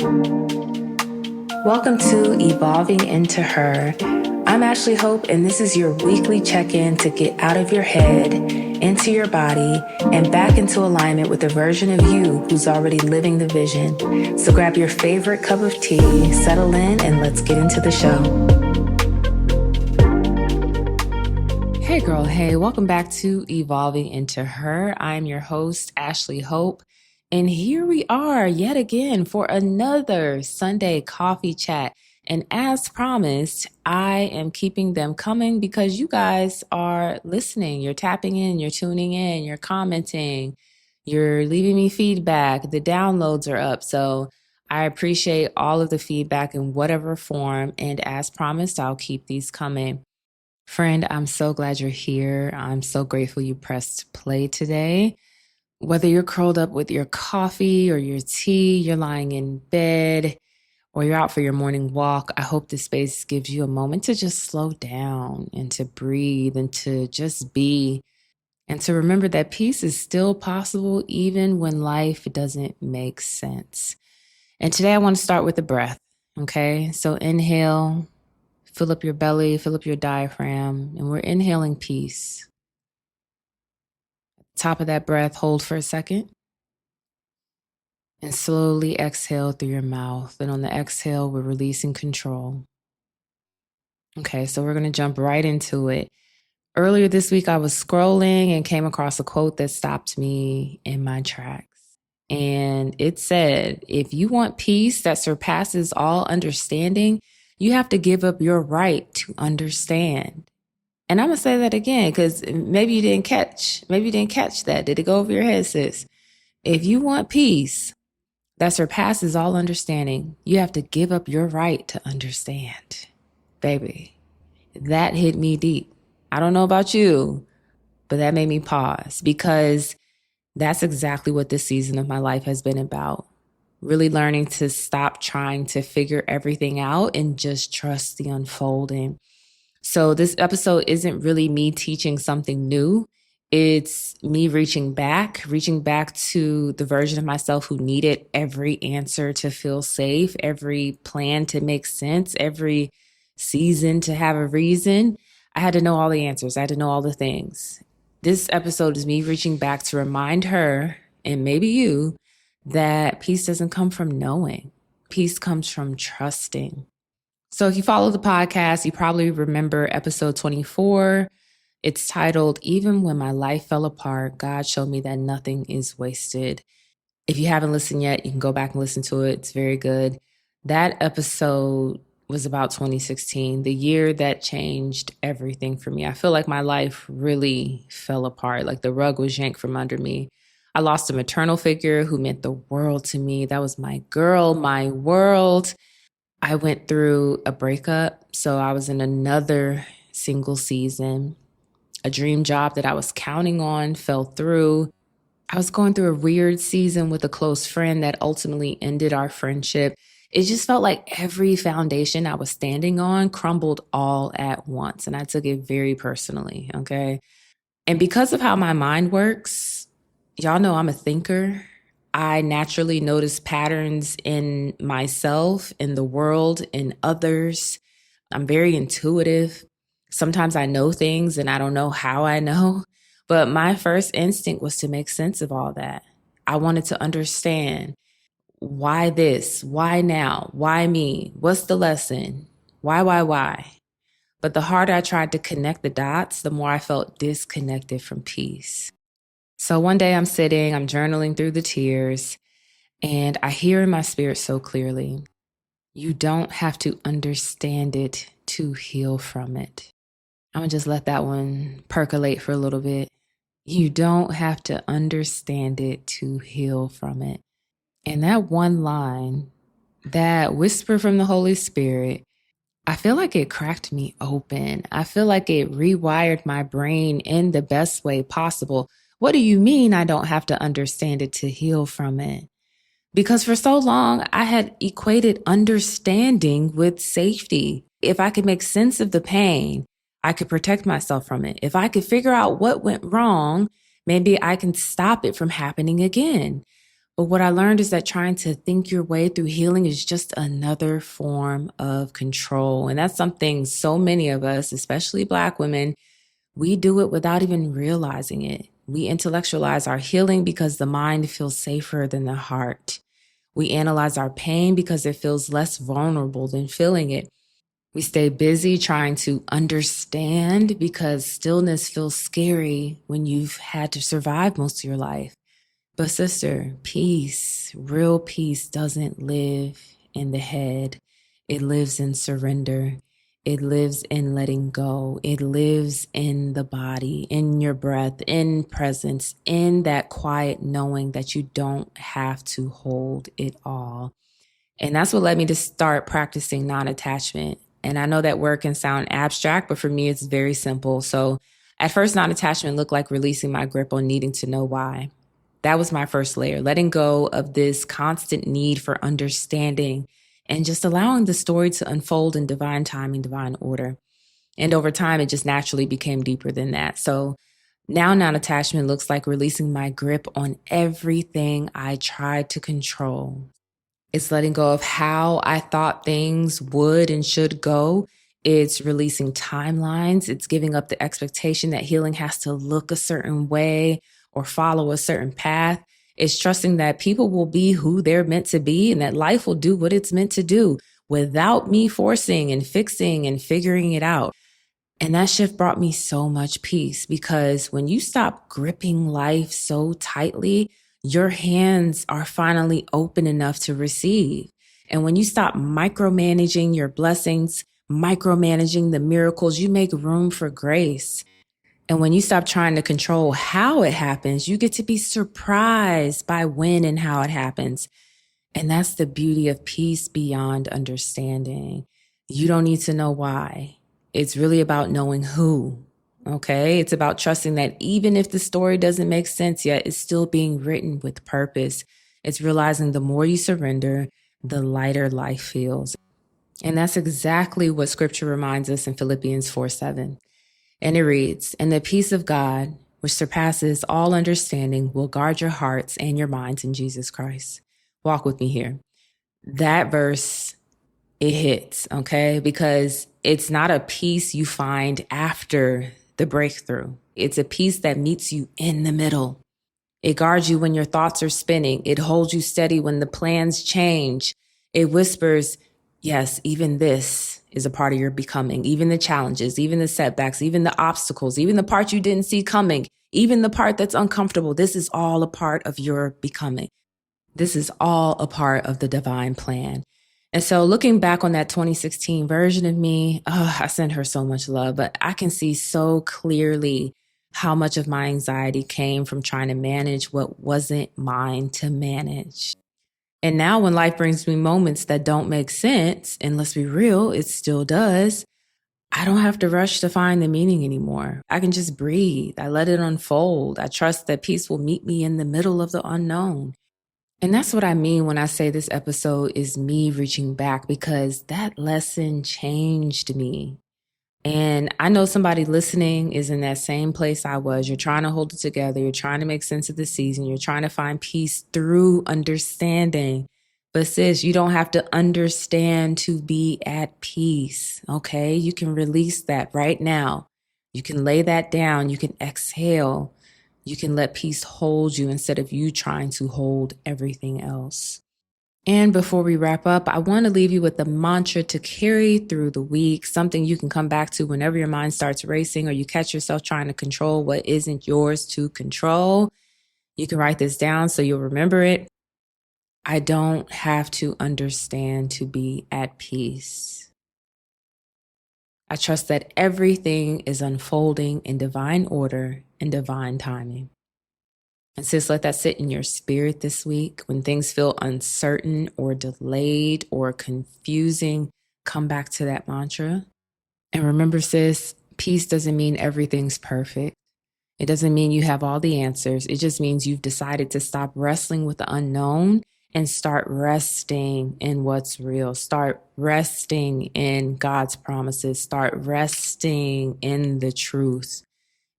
Welcome to Evolving Into Her. I'm Ashley Hope, and this is your weekly check-in to get out of your head, into your body, and back into alignment with the version of you who's already living the vision. So grab your favorite cup of tea, settle in, and let's get into the show. Hey girl, hey, welcome back to Evolving Into Her. I'm your host, Ashley Hope. And here we are yet again for another Sunday coffee chat. And as promised, I am keeping them coming because you guys are listening. You're tapping in, you're tuning in, you're commenting, you're leaving me feedback. The downloads are up. So I appreciate all of the feedback in whatever form. And as promised, I'll keep these coming. Friend, I'm so glad you're here. I'm so grateful you pressed play today. Whether you're curled up with your coffee or your tea, you're lying in bed, or you're out for your morning walk, I hope this space gives you a moment to just slow down and to breathe and to just be, and to remember that peace is still possible even when life doesn't make sense. And today I want to start with the breath, okay? So inhale, fill up your belly, fill up your diaphragm, and we're inhaling peace. Top of that breath, hold for a second. And slowly exhale through your mouth. And on the exhale, we're releasing control. Okay, so we're going to jump right into it. Earlier this week, I was scrolling and came across a quote that stopped me in my tracks. And it said, if you want peace that surpasses all understanding, you have to give up your right to understand. And I'm going to say that again, because maybe you didn't catch that. Did it go over your head, sis? If you want peace that surpasses all understanding, you have to give up your right to understand. Baby, that hit me deep. I don't know about you, but that made me pause, because that's exactly what this season of my life has been about. Really learning to stop trying to figure everything out and just trust the unfolding. So this episode isn't really me teaching something new. It's me reaching back to the version of myself who needed every answer to feel safe, every plan to make sense, every season to have a reason. I had to know all the answers. I had to know all the things. This episode is me reaching back to remind her, and maybe you, that peace doesn't come from knowing. Peace comes from trusting. So if you follow the podcast, you probably remember episode 24. It's titled, Even When My Life Fell Apart, God Showed Me That Nothing Is Wasted. If you haven't listened yet, you can go back and listen to it. It's very good. That episode was about 2016, the year that changed everything for me. I feel like my life really fell apart, like the rug was yanked from under me. I lost a maternal figure who meant the world to me. That was my girl, my world. I went through a breakup, so I was in another single season. A dream job that I was counting on fell through. I was going through a weird season with a close friend that ultimately ended our friendship. It just felt like every foundation I was standing on crumbled all at once, and I took it very personally, okay? And because of how my mind works, y'all know I'm a thinker. I naturally notice patterns in myself, in the world, in others. I'm very intuitive. Sometimes I know things and I don't know how I know. But my first instinct was to make sense of all that. I wanted to understand, why this? Why now? Why me? What's the lesson? Why? But the harder I tried to connect the dots, the more I felt disconnected from peace. So one day I'm journaling through the tears, and I hear in my spirit so clearly, you don't have to understand it to heal from it. I'm gonna just let that one percolate for a little bit. You don't have to understand it to heal from it. And that one line, that whisper from the Holy Spirit, I feel like it cracked me open. I feel like it rewired my brain in the best way possible. What do you mean I don't have to understand it to heal from it? Because for so long, I had equated understanding with safety. If I could make sense of the pain, I could protect myself from it. If I could figure out what went wrong, maybe I can stop it from happening again. But what I learned is that trying to think your way through healing is just another form of control. And that's something so many of us, especially Black women, we do it without even realizing it. We intellectualize our healing because the mind feels safer than the heart. We analyze our pain because it feels less vulnerable than feeling it. We stay busy trying to understand because stillness feels scary when you've had to survive most of your life. But sister, peace, real peace doesn't live in the head. It lives in surrender. It lives in letting go. It lives in the body, in your breath, in presence, in that quiet knowing that you don't have to hold it all. And that's what led me to start practicing non-attachment. And I know that word can sound abstract, but for me, it's very simple. So at first, non-attachment looked like releasing my grip on needing to know why. That was my first layer, letting go of this constant need for understanding and just allowing the story to unfold in divine timing, divine order. And over time, it just naturally became deeper than that. So now non-attachment looks like releasing my grip on everything I tried to control. It's letting go of how I thought things would and should go. It's releasing timelines. It's giving up the expectation that healing has to look a certain way or follow a certain path. It's trusting that people will be who they're meant to be and that life will do what it's meant to do without me forcing and fixing and figuring it out. And that shift brought me so much peace because when you stop gripping life so tightly, your hands are finally open enough to receive. And when you stop micromanaging your blessings, micromanaging the miracles, you make room for grace. And when you stop trying to control how it happens, you get to be surprised by when and how it happens. And that's the beauty of peace beyond understanding. You don't need to know why. It's really about knowing who. Okay. It's about trusting that even if the story doesn't make sense yet, it's still being written with purpose. It's realizing the more you surrender, the lighter life feels. And that's exactly what scripture reminds us in Philippians 4:7. And it reads, "And the peace of God, which surpasses all understanding, will guard your hearts and your minds in Jesus Christ." Walk with me here. That verse, it hits, okay? Because it's not a peace you find after the breakthrough. It's a peace that meets you in the middle. It guards you when your thoughts are spinning. It holds you steady when the plans change. It whispers, yes, even this is a part of your becoming, even the challenges, even the setbacks, even the obstacles, even the part you didn't see coming, even the part that's uncomfortable. This is all a part of your becoming. This is all a part of the divine plan. And so looking back on that 2016 version of me, I sent her so much love, but I can see so clearly how much of my anxiety came from trying to manage what wasn't mine to manage. And now when life brings me moments that don't make sense, and let's be real, it still does, I don't have to rush to find the meaning anymore. I can just breathe. I let it unfold. I trust that peace will meet me in the middle of the unknown. And that's what I mean when I say this episode is me reaching back, because that lesson changed me. And I know somebody listening is in that same place I was. You're trying to hold it together. You're trying to make sense of the season. You're trying to find peace through understanding. But sis, you don't have to understand to be at peace. Okay. You can release that right now. You can lay that down. You can exhale. You can let peace hold you instead of you trying to hold everything else. And before we wrap up, I want to leave you with a mantra to carry through the week, something you can come back to whenever your mind starts racing or you catch yourself trying to control what isn't yours to control. You can write this down so you'll remember it. I don't have to understand to be at peace. I trust that everything is unfolding in divine order and divine timing. And sis, let that sit in your spirit this week. When things feel uncertain or delayed or confusing, come back to that mantra. And remember, sis, peace doesn't mean everything's perfect. It doesn't mean you have all the answers. It just means you've decided to stop wrestling with the unknown and start resting in what's real. Start resting in God's promises. Start resting in the truth.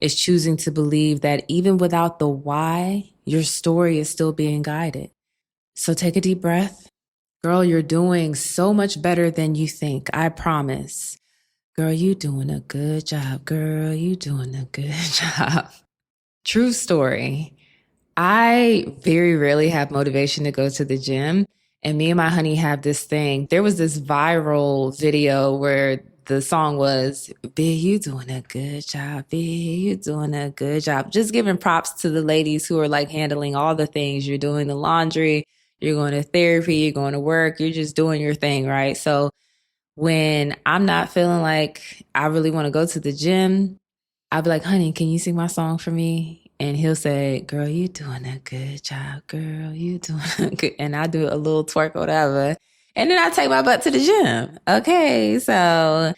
It's choosing to believe that even without the why, your story is still being guided. So take a deep breath. Girl, you're doing so much better than you think. I promise. Girl, you doing a good job. Girl, you doing a good job. True story. I very rarely have motivation to go to the gym. And me and my honey have this thing. There was this viral video where the song was, B, you doing a good job. B, you doing a good job. Just giving props to the ladies who are like handling all the things. You're doing the laundry, you're going to therapy, you're going to work, you're just doing your thing, right? So when I'm not feeling like I really want to go to the gym, I'll be like, honey, can you sing my song for me? And he'll say, girl, you doing a good job. Girl, you doing a good. And I do a little twerk or whatever. And then I take my butt to the gym. Okay. So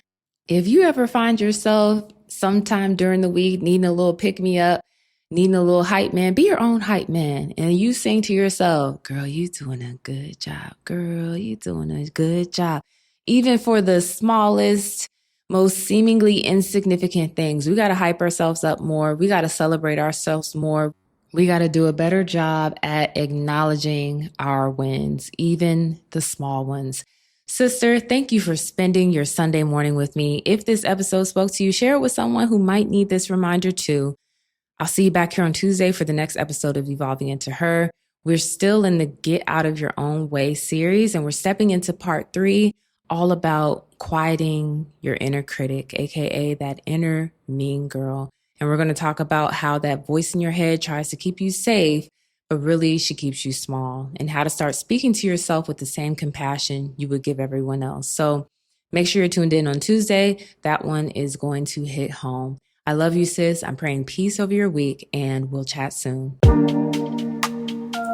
if you ever find yourself sometime during the week needing a little pick me up, needing a little hype man, be your own hype man. And you sing to yourself, girl, you doing a good job. Girl, you doing a good job. Even for the smallest, most seemingly insignificant things, we got to hype ourselves up more. We got to celebrate ourselves more. We got to do a better job at acknowledging our wins, even the small ones. Sister, thank you for spending your Sunday morning with me. If this episode spoke to you, share it with someone who might need this reminder too. I'll see you back here on Tuesday for the next episode of Evolving Into Her. We're still in the Get Out of Your Own Way series, and we're stepping into part 3, all about quieting your inner critic, aka that inner mean girl. And we're going to talk about how that voice in your head tries to keep you safe, but really she keeps you small, and how to start speaking to yourself with the same compassion you would give everyone else. So make sure you're tuned in on Tuesday. That one is going to hit home. I love you, sis. I'm praying peace over your week, and we'll chat soon.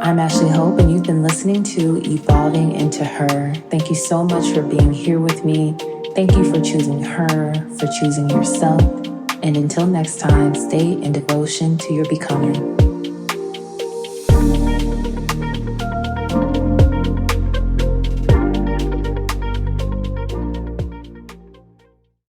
I'm Ashley Hope, and you've been listening to Evolving Into Her. Thank you so much for being here with me. Thank you for choosing her, for choosing yourself. And until next time, stay in devotion to your becoming.